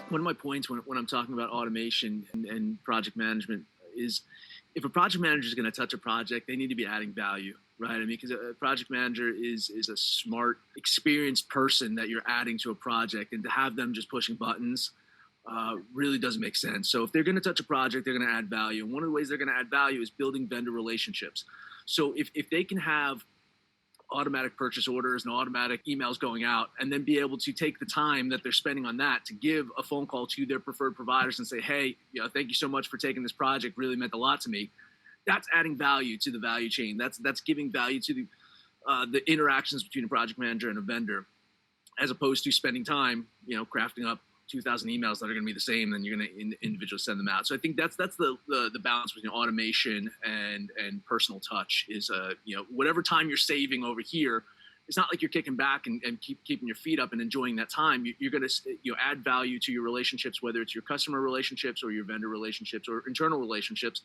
One of my points when I'm talking about automation and project management is if a project manager is going to touch a project, they need to be adding value, right? I mean, because a project manager is a smart, experienced person that you're adding to a project, and to have them just pushing buttons really doesn't make sense. So if they're going to touch a project, they're going to add value. And one of the ways they're going to add value is building vendor relationships. So if they can have automatic purchase orders and automatic emails going out, and then be able to take the time that they're spending on that to give a phone call to their preferred providers and say, hey, thank you so much for taking this project, really meant a lot to me. That's adding value to the value chain. That's giving value to the interactions between a project manager and a vendor, as opposed to spending time, crafting up 2,000 emails that are going to be the same, then you're going to individually send them out. So I think that's the balance between automation and personal touch is, whatever time you're saving over here, it's not like you're kicking back and keeping your feet up and enjoying that time. You're going to add value to your relationships, whether it's your customer relationships or your vendor relationships or internal relationships,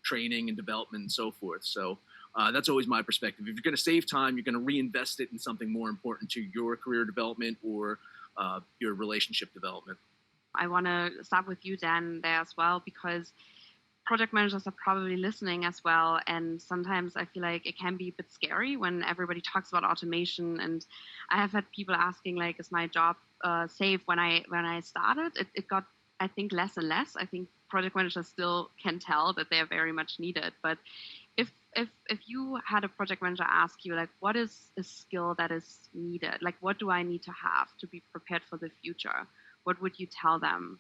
training and development and so forth. So that's always my perspective. If you're going to save time, you're going to reinvest it in something more important to your career development or your relationship development. I want to start with you, Dan, there as well, because project managers are probably listening as well. And sometimes I feel like it can be a bit scary when everybody talks about automation. And I have had people asking, like, is my job safe? When I started, it got, I think, less and less. I think project managers still can tell that they are very much needed. But if you had a project manager ask you, like, what is a skill that is needed? Like, what do I need to have to be prepared for the future? What would you tell them?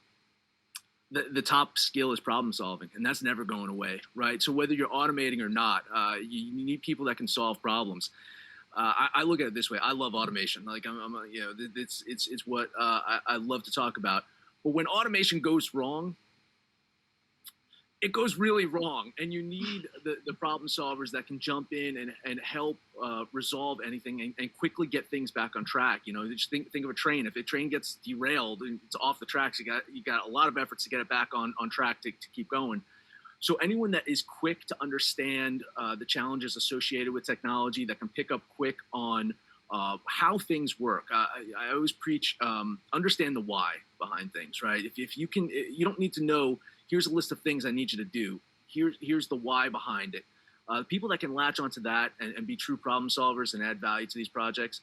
The top skill is problem solving, and that's never going away, right? So whether you're automating or not, you need people that can solve problems. I look at it this way. I love automation. Like it's what I love to talk about. But when automation goes wrong, it goes really wrong, and you need the problem solvers that can jump in and help resolve anything and quickly get things back on track. Just think of a train. If a train gets derailed and it's off the tracks, you got a lot of efforts to get it back on track to keep going. So anyone that is quick to understand the challenges associated with technology, that can pick up quick on how things work. I always preach understand the why behind things, right? If you can, you don't need to know, here's a list of things I need you to do. Here's the why behind it. People that can latch onto that and be true problem solvers and add value to these projects,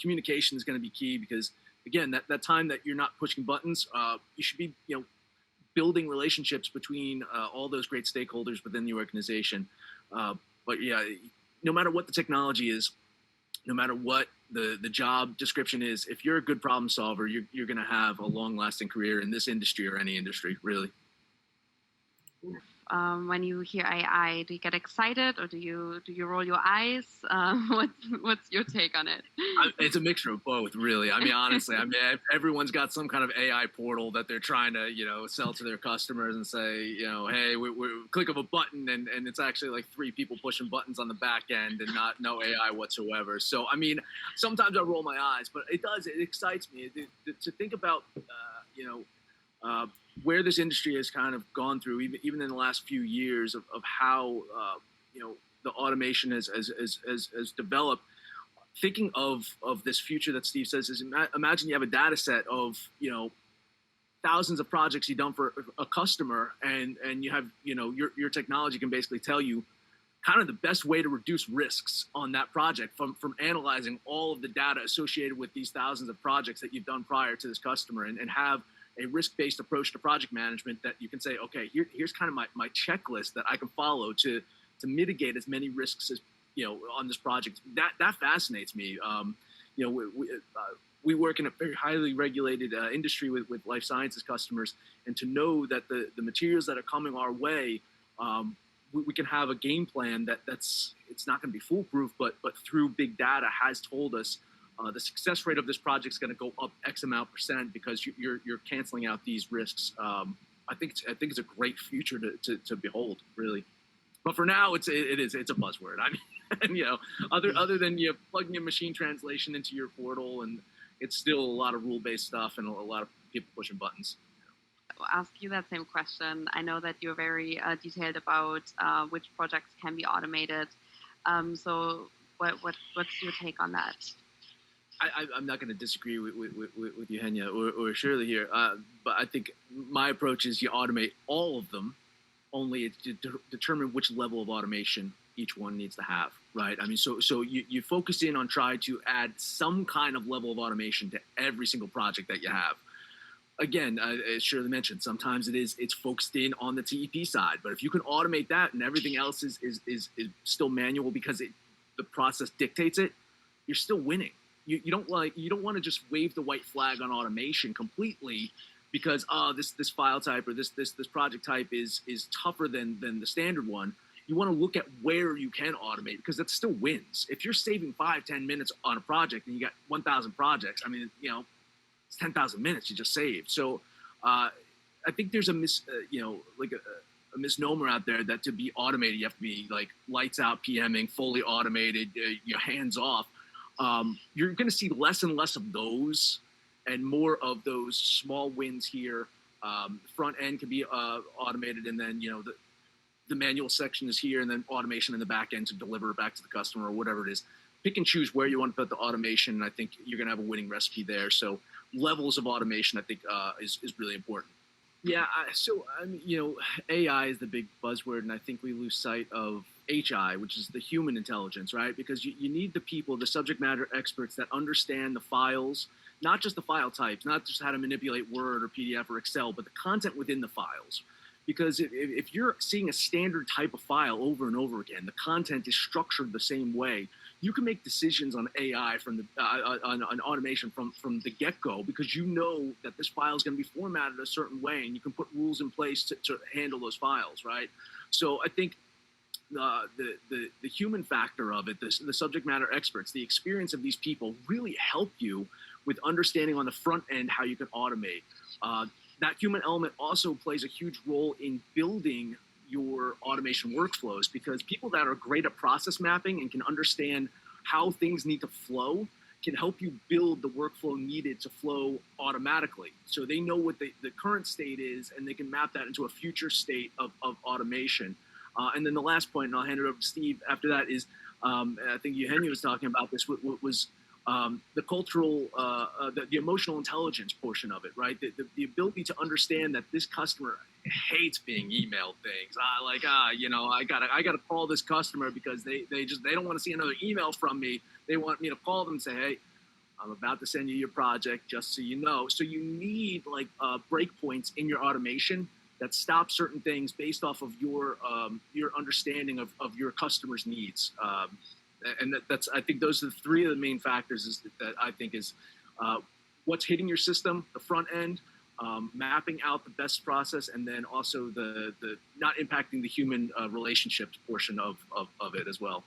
communication is going to be key, because again, that time that you're not pushing buttons, you should be building relationships between all those great stakeholders within the organization. But yeah, no matter what the technology is, no matter what the job description is, if you're a good problem solver, you're going to have a long-lasting career in this industry or any industry, really. When you hear AI, do you get excited or do you roll your eyes? What's your take on it? It's a mixture of both, really. I mean, honestly, everyone's got some kind of AI portal that they're trying to, sell to their customers and say, hey, we click of a button and it's actually like 3 people pushing buttons on the back end and no AI whatsoever. So, I mean, sometimes I roll my eyes, but it excites me to think about, where this industry has kind of gone through, even in the last few years, of how the automation has developed. Thinking of this future that Steve says is, imagine you have a data set of thousands of projects you've done for a customer, and you have your technology can basically tell you kind of the best way to reduce risks on that project from analyzing all of the data associated with these thousands of projects that you've done prior to this customer, and have a risk-based approach to project management that you can say, okay, here's kind of my checklist that I can follow to mitigate as many risks as on this project. That fascinates me. We work in a very highly regulated industry with life sciences customers, and to know that the materials that are coming our way, we can have a game plan it's not going to be foolproof, but through big data has told us the success rate of this project is going to go up X amount % because you're canceling out these risks. I think it's a great future to behold, really. But for now, it's a buzzword. I mean, other than plugging in machine translation into your portal, and it's still a lot of rule-based stuff and a lot of people pushing buttons. I'll ask you that same question. I know that you're very detailed about which projects can be automated. So what's your take on that? I'm not going to disagree with you, Henya, or Shirley here, but I think my approach is you automate all of them, only it's to determine which level of automation each one needs to have, right? I mean, so you focus in on try to add some kind of level of automation to every single project that you have. Again, as Shirley mentioned, sometimes it's focused in on the TEP side, but if you can automate that and everything else is still manual because the process dictates it, you're still winning. You don't want to just wave the white flag on automation completely because this file type or this project type is tougher than the standard one. You want to look at where you can automate because that still wins. If you're saving 5-10 minutes on a project and you got 1,000 projects, I mean, it's 10,000 minutes you just saved. So I think there's a misnomer out there that to be automated you have to be like lights out PMing, fully automated, hands off. You're going to see less and less of those and more of those small wins here. Front end can be automated, and then the manual section is here, and then automation in the back end to deliver it back to the customer or whatever it is. Pick and choose where you want to put the automation, and I think you're going to have a winning recipe there. So levels of automation, I think, is really important. Yeah, AI is the big buzzword, and I think we lose sight of HI, which is the human intelligence, right? Because you need the people, the subject matter experts that understand the files, not just the file types, not just how to manipulate Word or PDF or Excel, but the content within the files. Because if you're seeing a standard type of file over and over again, the content is structured the same way. You can make decisions on AI from the on automation from the get-go because you know that this file is going to be formatted a certain way, and you can put rules in place to handle those files, right? So I think the human factor of it, the subject matter experts, the experience of these people really help you with understanding on the front end how you can automate. That human element also plays a huge role in building your automation workflows because people that are great at process mapping and can understand how things need to flow can help you build the workflow needed to flow automatically. So they know what the current state is, and they can map that into a future state of automation. And then the last point, and I'll hand it over to Steve after that, is I think Eugenio was talking about this, was the cultural, the emotional intelligence portion of it, right? The ability to understand that this customer hates being emailed things. I gotta call this customer because they don't want to see another email from me. They want me to call them and say, hey, I'm about to send you your project, just so you know. So you need breakpoints in your automation that stop certain things based off of your understanding of your customer's needs. And that's I think those are the three of the main factors that I think is what's hitting your system, the front end, mapping out the best process, and then also the not impacting the human relationships portion of it as well.